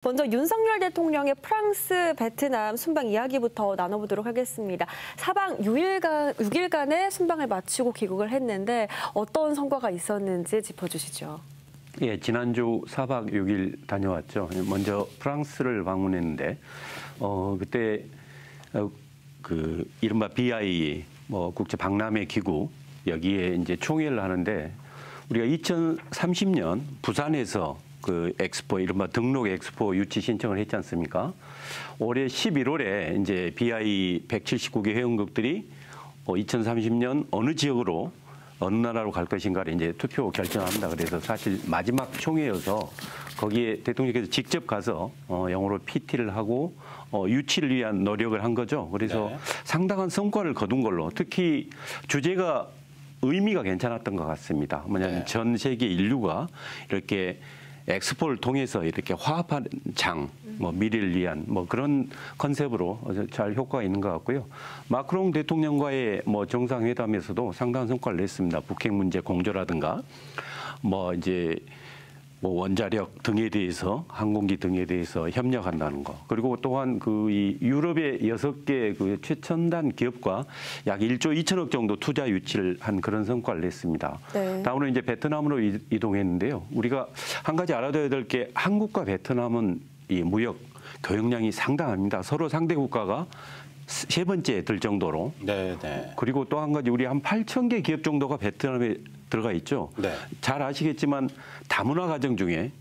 먼저 윤석열 대통령의 프랑스, 베트남 순방 이야기부터 나눠보도록 하겠습니다. 사방 6일간의 순방을 마치고 귀국을 했는데 어떤 성과가 있었는지 짚어주시죠. 예, 지난주 4박 6일 다녀왔죠. 먼저 프랑스를 방문했는데 그때 그 이른바 BIE 국제 박람회 기구 여기에 이제 총회를 하는데 우리가 2030년 부산에서 그 엑스포 이른바 등록 엑스포 유치 신청을 했지 않습니까? 올해 11월에 이제 BIE 179개 회원국들이 2030년 어느 지역으로 어느 나라로 갈 것인가를 이제 투표 결정합니다. 그래서 사실 마지막 총회여서 거기에 대통령께서 직접 가서 영어로 PT를 하고 유치를 위한 노력을 한 거죠. 그래서 네. 상당한 성과를 거둔 걸로 특히 주제가 의미가 괜찮았던 것 같습니다. 뭐냐면 네. 전 세계 인류가 이렇게 엑스포를 통해서 이렇게 화합한 장, 미래를 위한 그런 컨셉으로 잘 효과가 있는 것 같고요. 마크롱 대통령과의 정상회담에서도 상당한 성과를 냈습니다. 북핵 문제 공조라든가 원자력 등에 대해서 항공기 등에 대해서 협력한다는 거. 그리고 또한 이 유럽의 6개 그 최첨단 기업과 약 1조 2천억 정도 투자 유치를 한 그런 성과를 냈습니다. 네. 다음으로 이제 베트남으로 이동했는데요. 우리가 한 가지 알아둬야 될 게 한국과 베트남은 이 무역 교역량이 상당합니다. 서로 상대 국가가 세 번째 들 정도로. 네, 네. 그리고 또 한 가지 우리 한 8,000개 기업 정도가 베트남에 들어가 있죠. 네. 잘 아시겠지만 다문화 가정 중에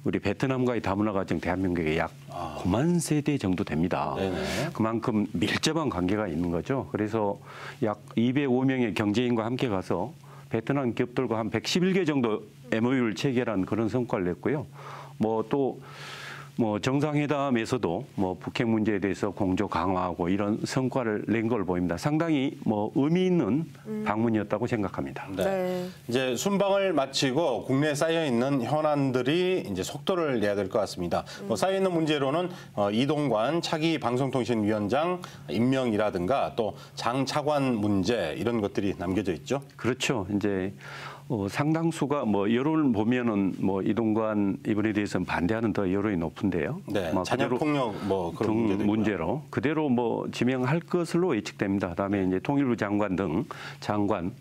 우리 베트남과의 다문화 가정 대한민국에 약 9만 세대 정도 됩니다. 네네. 그만큼 밀접한 관계가 있는 거죠. 그래서 약 205명의 경제인과 함께 가서 베트남 기업들과 한 111개 정도 MOU를 체결한 그런 성과를 냈고요. 정상회담에서도 북핵 문제에 대해서 공조 강화하고 이런 성과를 낸 걸 보입니다. 상당히 의미 있는 방문이었다고 생각합니다. 네. 네. 이제 순방을 마치고 국내에 쌓여 있는 현안들이 이제 속도를 내야 될 것 같습니다. 쌓여 있는 문제로는 이동관 차기 방송통신위원장 임명이라든가 또 장 차관 문제 이런 것들이 남겨져 있죠. 그렇죠. 이제 상당수가 여론을 보면은 이동관 이분에 대해서는 반대하는 더 여론이 높은데요. 네, 자녀 폭력 그런 문제로 그대로 지명할 것으로 예측됩니다. 그다음에 이제 통일부 장관 등 장관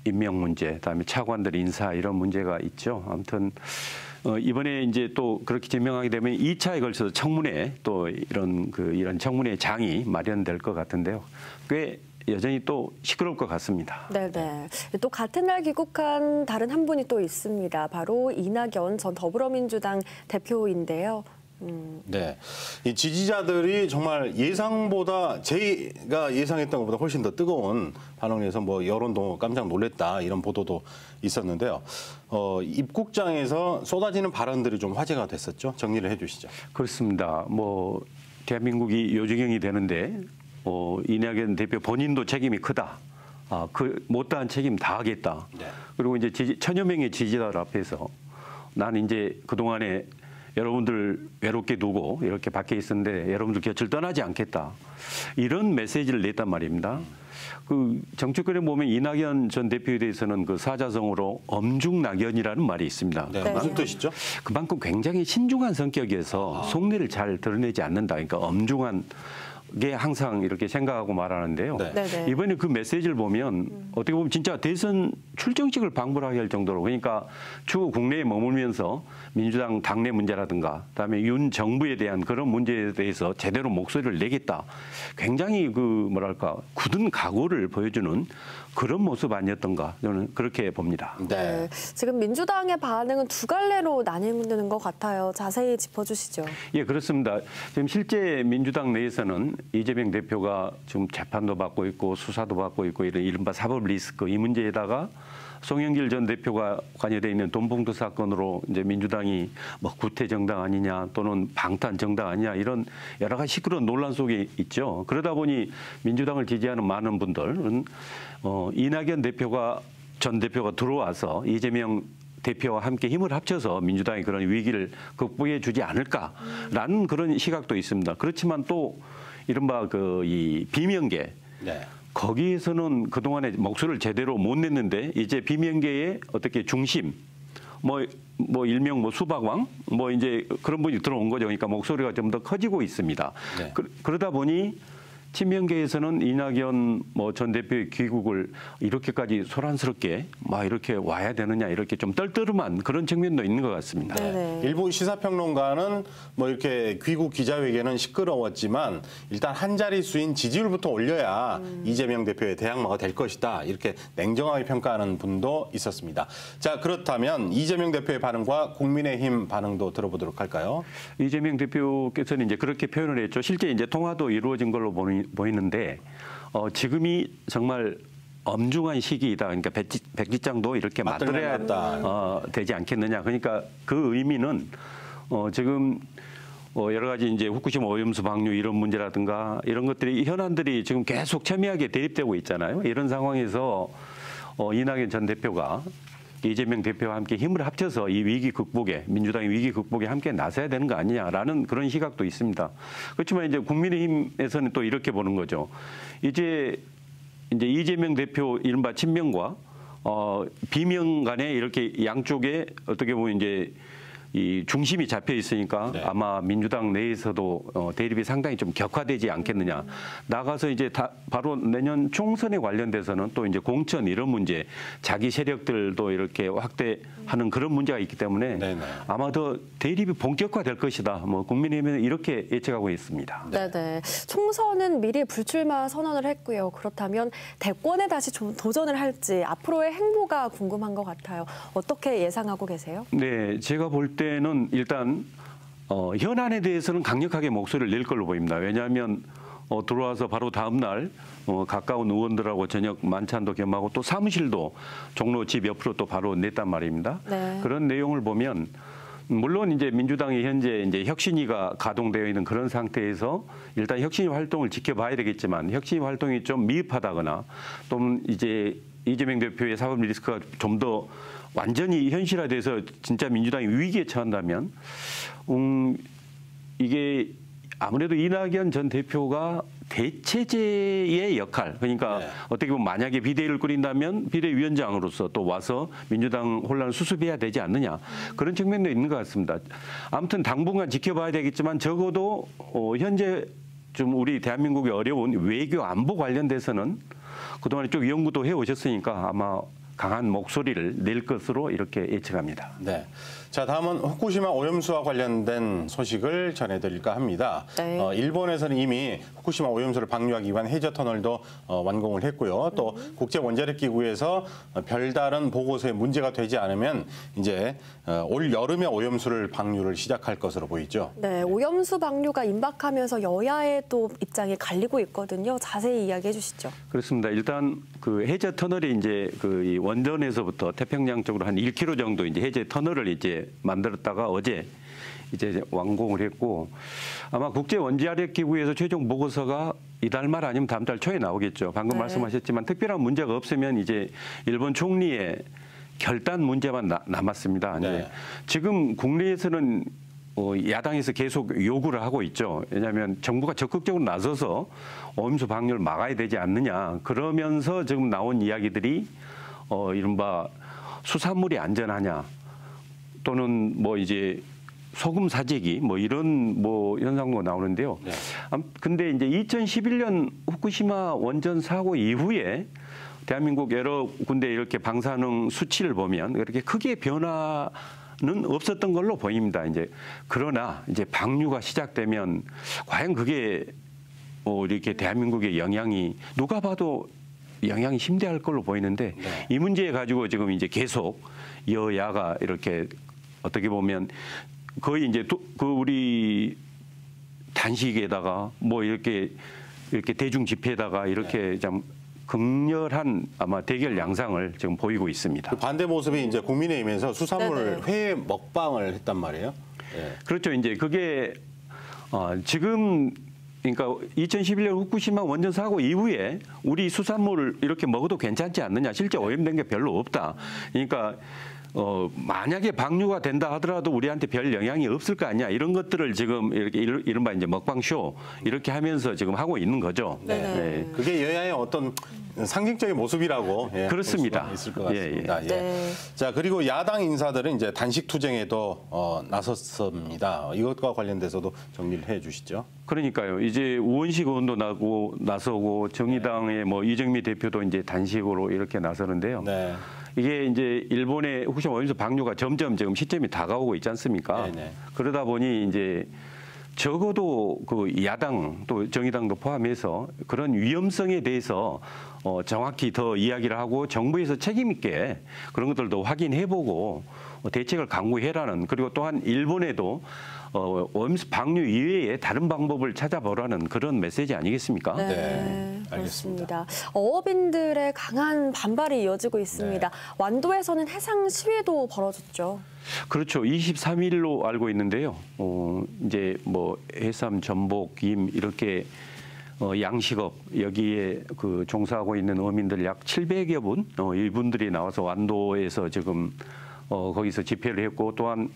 임명 문제, 그다음에 차관들 인사 이런 문제가 있죠. 아무튼 이번에 이제 또 그렇게 지명하게 되면 2차에 걸쳐서 청문회 또 이런 청문회 장이 마련될 것 같은데요. 꽤 여전히 또 시끄러울 것 같습니다. 네네. 또 같은 날 귀국한 다른 한 분이 또 있습니다. 바로 이낙연 전 더불어민주당 대표인데요. 네, 이 지지자들이 정말 예상보다 제가 예상했던 것보다 훨씬 더 뜨거운 반응을 해서 여론도 깜짝 놀랐다 이런 보도도 있었는데요. 입국장에서 쏟아지는 발언들이 좀 화제가 됐었죠. 정리를 해주시죠. 그렇습니다. 대한민국이 요지경이 되는데 이낙연 대표 본인도 책임이 크다. 그 못다한 책임 다 하겠다. 네. 그리고 이제 천여 명의 지지자들 앞에서 나는 이제 그동안에 여러분들 외롭게 두고 이렇게 밖에 있었는데 여러분들 곁을 떠나지 않겠다. 이런 메시지를 냈단 말입니다. 그 정치권에 보면 이낙연 전 대표에 대해서는 그 사자성어로 엄중낙연이라는 말이 있습니다. 네, 무슨 뜻이죠? 그만큼 굉장히 신중한 성격이어서 속내를 잘 드러내지 않는다. 그러니까 엄중한 게 항상 이렇게 생각하고 말하는데요. 네. 이번에 그 메시지를 보면 어떻게 보면 진짜 대선 출정식을 방불하게 할 정도로 그러니까 추후 국내에 머물면서 민주당 당내 문제라든가 그다음에 윤 정부에 대한 그런 문제에 대해서 제대로 목소리를 내겠다. 굉장히 굳은 각오를 보여주는 그런 모습 아니었던가 저는 그렇게 봅니다. 네. 지금 민주당의 반응은 두 갈래로 나뉘는 것 같아요. 자세히 짚어주시죠. 예, 그렇습니다. 지금 실제 민주당 내에서는 이재명 대표가 지금 재판도 받고 있고 수사도 받고 있고 이런 이른바 사법 리스크 이 문제에다가 송영길 전 대표가 관여되어 있는 돈봉투 사건으로 이제 민주당이 구태 정당 아니냐 또는 방탄 정당 아니냐 이런 여러 가지 시끄러운 논란 속에 있죠. 그러다 보니 민주당을 지지하는 많은 분들은 이낙연 전 대표가 들어와서 이재명 대표와 함께 힘을 합쳐서 민주당이 그런 위기를 극복해 주지 않을까라는 그런 시각도 있습니다. 그렇지만 또 이른바 이 비명계 네. 거기에서는 그동안에 목소리를 제대로 못 냈는데 이제 비명계의 어떻게 중심 뭐 일명 뭐 수박왕 뭐 이제 그런 분이 들어온 거죠. 그러니까 목소리가 좀 더 커지고 있습니다. 네. 그러다 보니 친명계에서는 이낙연 뭐 전 대표의 귀국을 이렇게까지 소란스럽게 막 이렇게 와야 되느냐 이렇게 좀 떨떠름한 그런 측면도 있는 것 같습니다. 네네. 일부 시사평론가는 뭐 이렇게 귀국 기자회견은 시끄러웠지만 일단 한 자릿수인 지지율부터 올려야 이재명 대표의 대항마가 될 것이다. 이렇게 냉정하게 평가하는 분도 있었습니다. 자, 그렇다면 이재명 대표의 반응과 국민의힘 반응도 들어보도록 할까요? 이재명 대표께서는 이제 그렇게 표현을 했죠. 실제 이제 통화도 이루어진 걸로 보이는데 지금이 정말 엄중한 시기이다. 그러니까 백지장도 이렇게 맞들어야 되지 않겠느냐. 그러니까 그 의미는 지금 여러 가지 이제 후쿠시마 오염수 방류 이런 문제라든가 이런 것들이 현안들이 지금 계속 첨예하게 대립되고 있잖아요. 이런 상황에서 이낙연 전 대표가 이재명 대표와 함께 힘을 합쳐서 이 위기 극복에 민주당의 위기 극복에 함께 나서야 되는 거 아니냐라는 그런 시각도 있습니다. 그렇지만 이제 국민의힘에서는 또 이렇게 보는 거죠. 이제 이재명 대표 이른바 친명과 비명 간에 이렇게 양쪽에 어떻게 보면 이제 이 중심이 잡혀 있으니까 네. 아마 민주당 내에서도 대립이 상당히 좀 격화되지 않겠느냐. 나가서 이제 바로 내년 총선에 관련돼서는 또 이제 공천 이런 문제, 자기 세력들도 이렇게 확대하는 그런 문제가 있기 때문에 네네. 아마 더 대립이 본격화될 것이다. 뭐 국민의힘은 이렇게 예측하고 있습니다. 네네. 총선은 미리 불출마 선언을 했고요. 그렇다면 대권에 다시 좀 도전을 할지 앞으로의 행보가 궁금한 것 같아요. 어떻게 예상하고 계세요? 네, 제가 볼 때는 일단 현안에 대해서는 강력하게 목소리를 낼 걸로 보입니다. 왜냐하면 들어와서 바로 다음 날 가까운 의원들하고 저녁 만찬도 겸하고 또 사무실도 종로 집 옆으로 또 바로 냈단 말입니다. 네. 그런 내용을 보면 물론 이제 민주당이 현재 이제 혁신위가 가동되어 있는 그런 상태에서 일단 혁신위 활동을 지켜봐야 되겠지만 혁신위 활동이 좀 미흡하다거나 또는 이제 이재명 대표의 사법 리스크가 좀 더 완전히 현실화돼서 진짜 민주당이 위기에 처한다면 이게 아무래도 이낙연 전 대표가 대체제의 역할, 그러니까 네. 어떻게 보면 만약에 비대위를 꾸린다면 비대위원장으로서 또 와서 민주당 혼란을 수습해야 되지 않느냐 그런 측면도 있는 것 같습니다. 아무튼 당분간 지켜봐야 되겠지만 적어도 현재 좀 우리 대한민국의 어려운 외교 안보 관련돼서는 그동안에 쭉 연구도 해오셨으니까 아마 강한 목소리를 낼 것으로 이렇게 예측합니다. 네. 자, 다음은 후쿠시마 오염수와 관련된 소식을 전해드릴까 합니다. 네. 일본에서는 이미 후쿠시마 오염수를 방류하기 위한 해저 터널도 완공을 했고요. 또 국제 원자력 기구에서 별다른 보고서에 문제가 되지 않으면 이제 올 여름에 오염수를 방류를 시작할 것으로 보이죠. 네, 오염수 방류가 임박하면서 여야의 또 입장이 갈리고 있거든요. 자세히 이야기해 주시죠. 그렇습니다. 일단 그 해저 터널이 이제 그 원전에서부터 태평양 쪽으로 한 1km 정도 이제 해저 터널을 이제 만들었다가 어제 이제 완공을 했고 아마 국제 원자력 기구에서 최종 보고서가 이달 말 아니면 다음 달 초에 나오겠죠. 방금 네. 말씀하셨지만 특별한 문제가 없으면 이제 일본 총리의 결단 문제만 남았습니다. 네. 지금 국내에서는 야당에서 계속 요구를 하고 있죠. 왜냐하면 정부가 적극적으로 나서서 오염수 방류를 막아야 되지 않느냐. 그러면서 지금 나온 이야기들이 이른바 수산물이 안전하냐 또는 뭐 이제 소금 사재기 뭐 이런 뭐 현상도 나오는데요. 네. 근데 이제 2011년 후쿠시마 원전 사고 이후에 대한민국 여러 군데 이렇게 방사능 수치를 보면 그렇게 크게 변화는 없었던 걸로 보입니다. 이제 그러나 이제 방류가 시작되면 과연 그게 이렇게 대한민국의 영향이 누가 봐도 영향이 심대할 걸로 보이는데 네. 이 문제 가지고 지금 이제 계속 여야가 이렇게 어떻게 보면 거의 이제 그 우리 단식에다가 뭐 이렇게 대중 집회에다가 이렇게 좀 극렬한 아마 대결 양상을 지금 보이고 있습니다. 그 반대 모습이 이제 국민의힘에서 수산물 네네. 회 먹방을 했단 말이에요. 네. 그렇죠. 이제 그게 지금 그러니까 2011년 후쿠시마 원전 사고 이후에 우리 수산물을 이렇게 먹어도 괜찮지 않느냐. 실제 오염된 게 별로 없다. 그러니까 만약에 방류가 된다 하더라도 우리한테 별 영향이 없을 거 아니야. 이런 것들을 지금 이렇게 이른바 이제 먹방쇼 이렇게 하면서 지금 하고 있는 거죠. 네. 그게 여야의 어떤 상징적인 모습이라고 그렇습니다. 볼 수가 있을 것 같습니다. 예. 네. 자, 그리고 야당 인사들은 이제 단식 투쟁에도 나섰습니다. 이것과 관련돼서도 정리를 해 주시죠. 그러니까요. 이제 우원식 의원도 나서고 정의당의 뭐 이정미 대표도 이제 단식으로 이렇게 나서는데요. 네. 이게 이제 일본의 후쿠시마 오염수 방류가 점점 지금 시점이 다가오고 있지 않습니까? 네네. 그러다 보니 이제 적어도 그 야당 또 정의당도 포함해서 그런 위험성에 대해서 정확히 더 이야기를 하고 정부에서 책임 있게 그런 것들도 확인해보고 대책을 강구해라는, 그리고 또한 일본에도 오염수 방류 이외에 다른 방법을 찾아보라는 그런 메시지 아니겠습니까? 네, 그렇습니다. 어업인들의 강한 반발이 이어지고 있습니다. 네. 완도에서는 해상 시위도 벌어졌죠. 그렇죠. 23일로 알고 있는데요. 이제 뭐 해삼, 전복, 김 이렇게 양식업 여기에 그 종사하고 있는 어민들 약 700여 분 이분들이 나와서 완도에서 지금 거기서 집회를 했고, 또한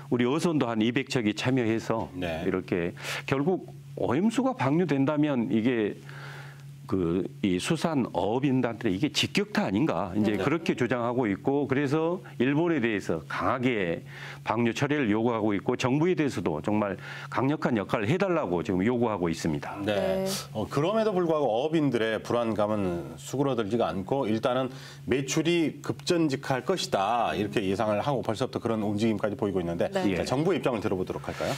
우리 어선도 한 200척이 참여해서 네. 이렇게 결국 오염수가 방류된다면 이게 이 수산 어업인단들의 이게 직격타 아닌가 이제 그렇게 주장하고 있고, 그래서 일본에 대해서 강하게 방류 처리를 요구하고 있고, 정부에 대해서도 정말 강력한 역할을 해달라고 지금 요구하고 있습니다. 네. 그럼에도 불구하고 어업인들의 불안감은 수그러들지가 않고 일단은 매출이 급전직할 것이다 이렇게 예상을 하고 벌써부터 그런 움직임까지 보이고 있는데 네. 자, 정부의 입장을 들어보도록 할까요?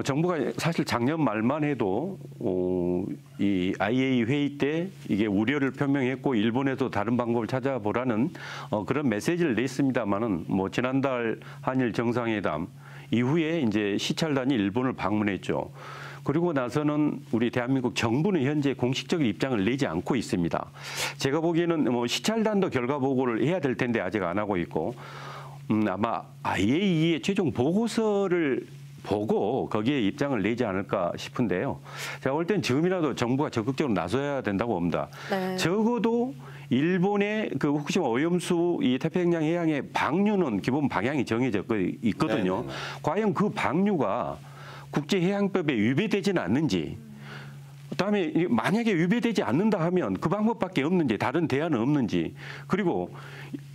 정부가 사실 작년 말만 해도 이 IAEA 회의 때 이게 우려를 표명했고 일본에도 다른 방법을 찾아보라는 그런 메시지를 냈습니다만은 뭐 지난달 한일 정상회담 이후에 이제 시찰단이 일본을 방문했죠. 그리고 나서는 우리 대한민국 정부는 현재 공식적인 입장을 내지 않고 있습니다. 제가 보기에는 뭐 시찰단도 결과 보고를 해야 될 텐데 아직 안 하고 있고, 아마 IAEA의 최종 보고서를 보고 거기에 입장을 내지 않을까 싶은데요. 제가 볼 땐 지금이라도 정부가 적극적으로 나서야 된다고 봅니다. 네. 적어도 일본의 그 후쿠시마 오염수 이 태평양 해양의 방류는 기본 방향이 정해져 있거든요. 네네네. 과연 그 방류가 국제해양법에 위배되지는 않는지, 그다음에 만약에 위배되지 않는다 하면 그 방법밖에 없는지, 다른 대안은 없는지, 그리고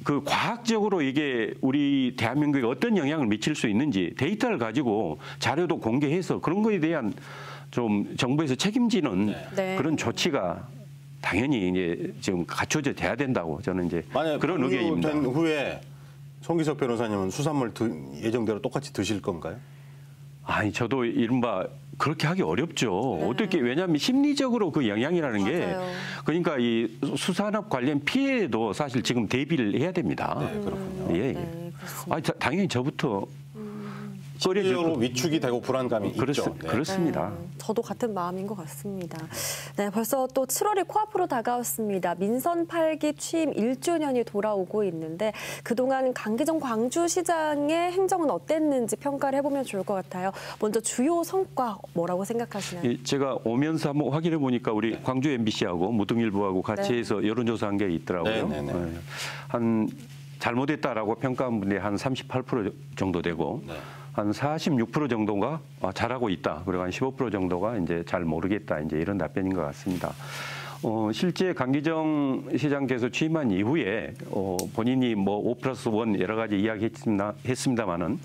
그 과학적으로 이게 우리 대한민국에 어떤 영향을 미칠 수 있는지 데이터를 가지고 자료도 공개해서 그런 거에 대한 좀 정부에서 책임지는 네. 그런 조치가 당연히 이제 지금 갖춰져 돼야 된다고 저는 이제 만약 그런 의견입니다. 된 후에 송기석 변호사님은 수산물 예정대로 똑같이 드실 건가요? 아니, 저도 이른바 그렇게 하기 어렵죠. 어떻게, 왜냐하면 심리적으로 그 영향이라는 게, 맞아요. 그러니까 이 수산업 관련 피해도 사실 지금 대비를 해야 됩니다. 네, 그렇군요. 예, 예. 네, 그렇습니다. 아니, 당연히 저부터 심리적으로 위축이 되고 불안감이 있죠. 네. 그렇습니다. 저도 같은 마음인 것 같습니다. 네, 벌써 또 7월이 코앞으로 다가왔습니다. 민선 8기 취임 1주년이 돌아오고 있는데 그동안 강기정 광주시장의 행정은 어땠는지 평가를 해보면 좋을 것 같아요. 먼저 주요 성과 뭐라고 생각하시나요? 예, 제가 오면서 한번 확인해 보니까 우리 광주 MBC하고 무등일보하고 같이 네. 해서 여론조사한 게 있더라고요. 네, 네, 네. 예. 한 잘못했다라고 평가한 분이 한 38% 정도 되고, 네. 한 46% 정도가 잘하고 있다. 그리고 한 15% 정도가 이제 잘 모르겠다. 이제 이런 답변인 것 같습니다. 실제 강기정 시장께서 취임한 이후에 본인이 뭐 5+1 여러 가지 이야기했습니다만은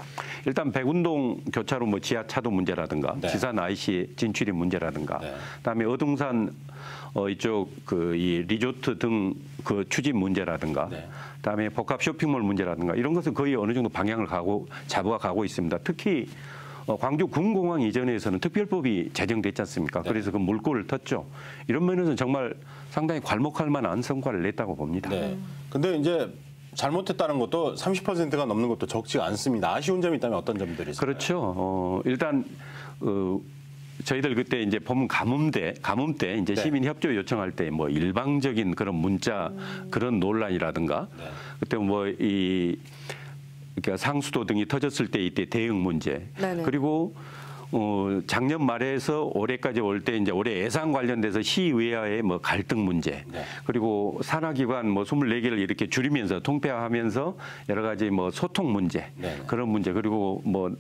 일단 백운동 교차로 뭐 지하차도 문제라든가 네. 지산 IC 진출이 문제라든가 네. 그다음에 어둥산 이쪽 이 리조트 등 그 추진 문제라든가 네. 그다음에 복합 쇼핑몰 문제라든가 이런 것은 거의 어느 정도 방향을 잡아가고 있습니다. 특히 광주 군공항 이전에서는 특별법이 제정됐지 않습니까? 네. 그래서 그 물꼬를 텄죠. 이런 면에서는 정말 상당히 괄목할 만한 성과를 냈다고 봅니다. 네. 근데 이제 잘못했다는 것도 30%가 넘는 것도 적지 않습니다. 아쉬운 점이 있다면 어떤 점들이 있을까요? 그렇죠. 일단 저희들 그때 이제 봄 가뭄 때 이제 네. 시민 협조 요청할 때 뭐 일방적인 그런 문자 그런 논란이라든가 네. 그때 그러니까 상수도 등이 터졌을 때 이때 대응 문제 네네. 그리고 작년 말에서 올해까지 올 때 이제 올해 예산 관련돼서 시의회와의 뭐 갈등 문제, 네. 그리고 산하기관 뭐 24개를 이렇게 줄이면서 통폐합하면서 여러 가지 뭐 소통 문제, 네. 그런 문제, 그리고 뭐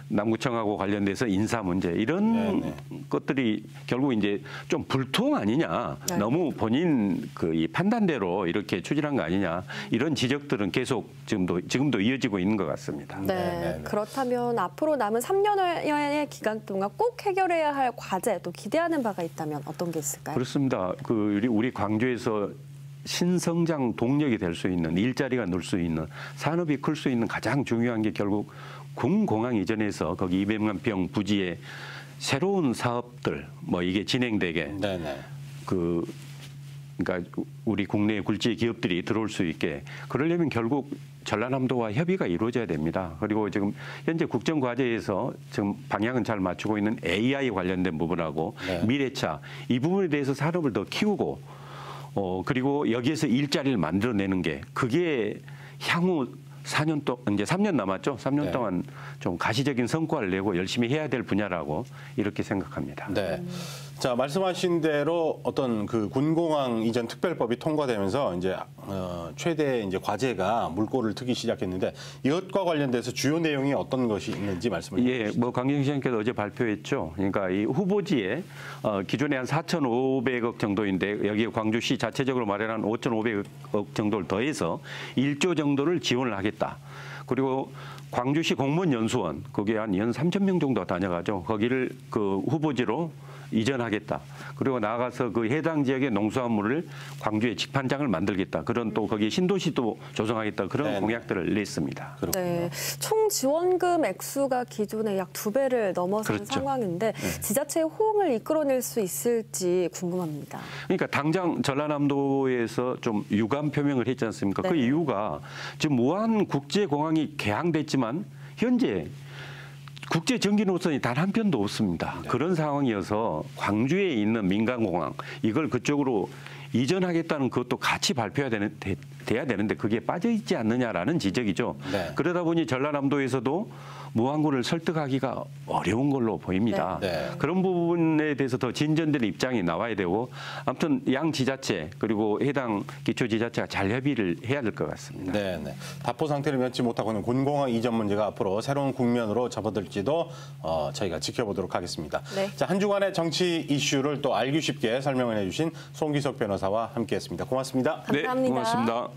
남구청하고 관련돼서 인사 문제 이런 네. 것들이 결국 이제 좀 불통 아니냐, 네. 너무 본인 그 이 판단대로 이렇게 추진한 거 아니냐, 이런 지적들은 계속 지금도 이어지고 있는 것 같습니다. 네, 네. 그렇다면 앞으로 남은 3년여의 기간 동안 꼭 해결해야 할 과제 또 기대하는 바가 있다면 어떤 게 있을까요? 그렇습니다. 그 우리 광주에서 신성장 동력이 될 수 있는, 일자리가 늘 수 있는, 산업이 클 수 있는 가장 중요한 게 결국 군공항 이전해서 거기 200만 평 부지에 새로운 사업들 뭐 이게 진행되게 네네. 그러니까 우리 국내 굴지 기업들이 들어올 수 있게, 그러려면 결국 전라남도와 협의가 이루어져야 됩니다. 그리고 지금 현재 국정과제에서 지금 방향은 잘 맞추고 있는 AI 관련된 부분하고 네. 미래차 이 부분에 대해서 산업을 더 키우고 그리고 여기에서 일자리를 만들어내는 게, 그게 향후 4년 이제 3년 남았죠. 3년 네. 동안 좀 가시적인 성과를 내고 열심히 해야 될 분야라고 이렇게 생각합니다. 네. 자, 말씀하신 대로 어떤 그 군공항 이전 특별법이 통과되면서 이제 최대 이제 과제가 물꼬를 트기 시작했는데, 이것과 관련돼서 주요 내용이 어떤 것이 있는지 말씀을 예, 뭐 강경 시장께서 어제 발표했죠. 그러니까 이 후보지에 기존에 한 4,500억 정도인데 여기에 광주시 자체적으로 마련한 5,500억 정도를 더해서 1조 정도를 지원을 하겠다. 그리고 광주시 공무원 연수원, 거기에 한 연 3,000명 정도 다녀가죠. 거기를 그 후보지로 이전하겠다. 그리고 나아가서 그 해당 지역의 농수산물을 광주에 직판장을 만들겠다. 그런 또 거기 신도시도 조성하겠다. 그런 네네. 공약들을 냈습니다. 그렇군요. 네, 총 지원금 액수가 기존의 약 2배를 넘어선 그렇죠. 상황인데 지자체의 호응을 이끌어낼 수 있을지 궁금합니다. 그러니까 당장 전라남도에서 좀 유감 표명을 했지 않습니까? 그 네. 이유가 지금 무한 국제공항이 개항됐지만 현재 국제 전기 노선이 단 한 편도 없습니다. 그런 상황이어서 광주에 있는 민간공항 이걸 그쪽으로 이전하겠다는 것도 같이 발표해야 돼야 되는데 그게 빠져 있지 않느냐라는 지적이죠. 네. 그러다 보니 전라남도에서도 무안군을 설득하기가 어려운 걸로 보입니다. 네. 그런 부분에 대해서 더 진전된 입장이 나와야 되고, 아무튼 양 지자체 그리고 해당 기초지자체가 잘 협의를 해야 될 것 같습니다. 네네. 답보 상태를 면치 못하고 있는 군공항 이전 문제가 앞으로 새로운 국면으로 접어들지도 저희가 지켜보도록 하겠습니다. 네. 자, 한 주간의 정치 이슈를 또 알기 쉽게 설명을 해주신 송기석 변호사와 함께했습니다. 고맙습니다. 감사합니다. 네, 고맙습니다.